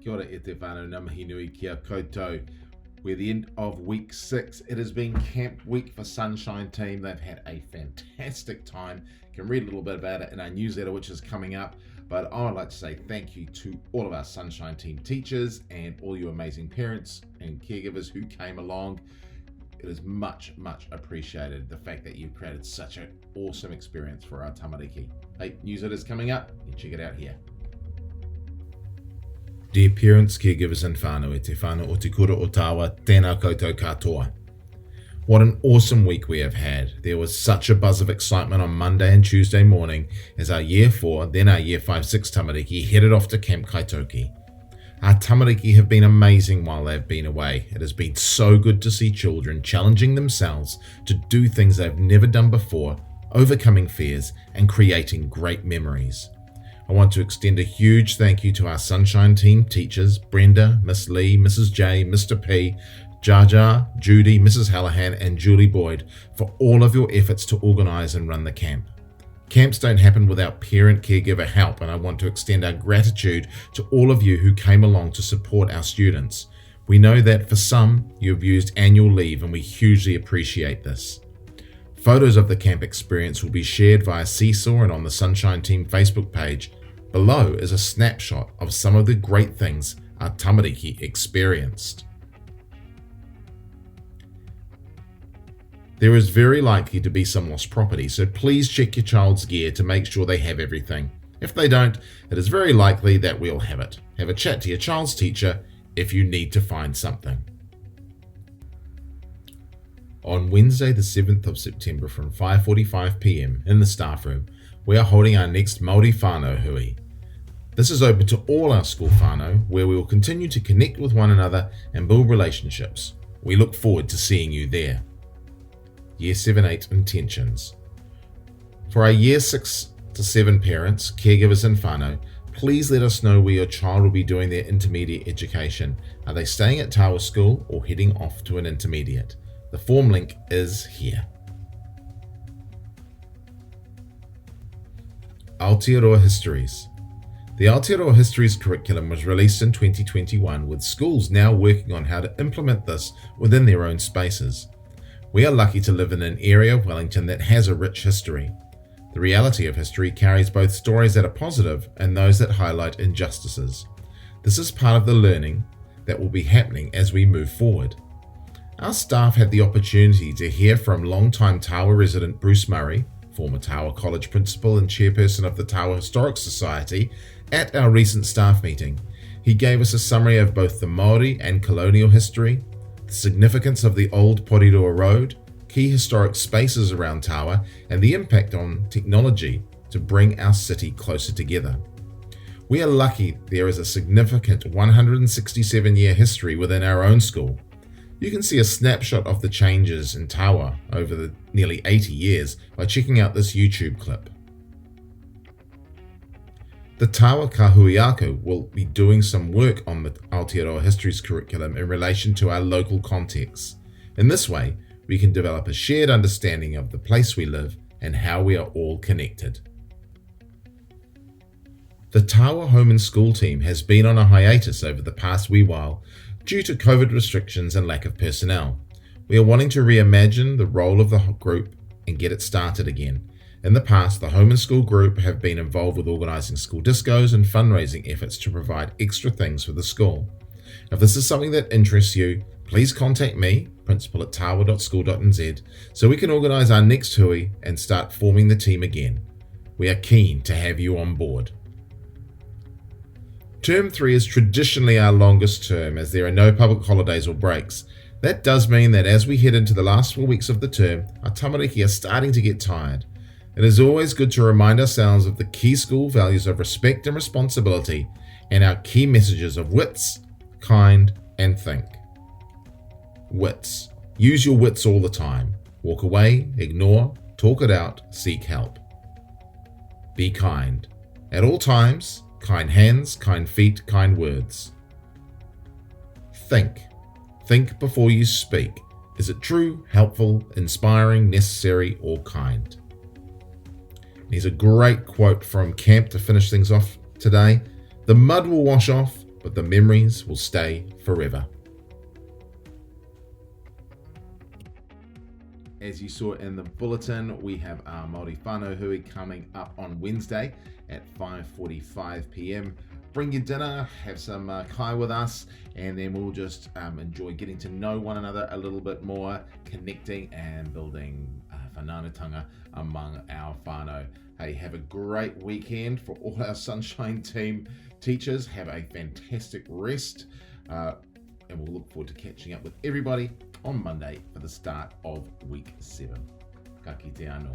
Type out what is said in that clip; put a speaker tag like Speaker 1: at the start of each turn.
Speaker 1: Kia ora e te whānau namahi nui kia koutou. We're the end of week 6. It has been camp week for Sunshine Team. They've had a fantastic time. You can read a little bit about it in our newsletter, which is coming up. But I would like to say thank you to all of our Sunshine Team teachers and all you amazing parents and caregivers who came along. It is much, much appreciated, the fact that you've created such an awesome experience for our tamariki. Hey, newsletter's coming up. You check it out here. Dear parents, caregivers and whānau, e te whānau o te kura o Tawa, tēnā koutou katoa. What an awesome week we have had. There was such a buzz of excitement on Monday and Tuesday morning as our Year 4, then our Year 5-6 tamariki headed off to Camp Kaitoki. Our tamariki have been amazing while they've been away. It has been so good to see children challenging themselves to do things they've never done before, overcoming fears and creating great memories. I want to extend a huge thank you to our Sunshine Team teachers, Brenda, Miss Lee, Mrs. J, Mr. P, Jar Jar, Judy, Mrs. Hallahan, and Julie Boyd for all of your efforts to organise and run the camp. Camps don't happen without parent-caregiver help, and I want to extend our gratitude to all of you who came along to support our students. We know that for some, you have used annual leave, and we hugely appreciate this. Photos of the camp experience will be shared via Seesaw and on the Sunshine Team Facebook page. Below is a snapshot of some of the great things our tamariki experienced. There is very likely to be some lost property, so please check your child's gear to make sure they have everything. If they don't, it is very likely that we'll have it. Have a chat to your child's teacher if you need to find something. On Wednesday the 7th of September from 5:45 p.m. in the staff room, we are holding our next Māori whānau hui. This is open to all our school whānau, where we will continue to connect with one another and build relationships. We look forward to seeing you there. Year 7-8 intentions. For our Year 6 to 7 parents, caregivers and whānau, please let us know where your child will be doing their intermediate education. Are they staying at Tawa School or heading off to an intermediate? The form link is here. Aotearoa Histories. The Aotearoa Histories curriculum was released in 2021, with schools now working on how to implement this within their own spaces. We are lucky to live in an area of Wellington that has a rich history. The reality of history carries both stories that are positive and those that highlight injustices. This is part of the learning that will be happening as we move forward. Our staff had the opportunity to hear from longtime Tawa resident Bruce Murray, former Tawa College principal and chairperson of the Tawa Historic Society, at our recent staff meeting. He gave us a summary of both the Māori and colonial history, the significance of the old Porirua Road, key historic spaces around Tawa, and the impact on technology to bring our city closer together. We are lucky there is a significant 167-year history within our own school. You can see a snapshot of the changes in Tawa over the nearly 80 years by checking out this YouTube clip. The Tawa Kahuiako will be doing some work on the Aotearoa Histories curriculum in relation to our local context. In this way, we can develop a shared understanding of the place we live and how we are all connected. The Tawa Home and School team has been on a hiatus over the past wee while due to COVID restrictions and lack of personnel. We are wanting to reimagine the role of the group and get it started again. In the past, the Home and School group have been involved with organising school discos and fundraising efforts to provide extra things for the school. If this is something that interests you, please contact me, principal@tawa.school.nz, so we can organise our next hui and start forming the team again. We are keen to have you on board. Term 3 is traditionally our longest term as there are no public holidays or breaks. That does mean that as we head into the last 4 weeks of the term, our tamariki are starting to get tired. It is always good to remind ourselves of the key school values of respect and responsibility and our key messages of wits, kind, and think. Wits. Use your wits all the time. Walk away, ignore, talk it out, seek help. Be kind. At all times, kind hands, kind feet, kind words. Think. Think before you speak. Is it true, helpful, inspiring, necessary, or kind? Here's a great quote from camp to finish things off today. The mud will wash off, but the memories will stay forever. As you saw in the bulletin, we have our Māori whānau hui coming up on Wednesday at 5:45 p.m. Bring your dinner, have some kai with us, and then we'll just enjoy getting to know one another a little bit more, connecting and building whanaungatanga among our whānau. Hey, have a great weekend for all our Sunshine Team teachers. Have a fantastic rest, and we'll look forward to catching up with everybody on Monday for the start of week 7. Ka kite anō.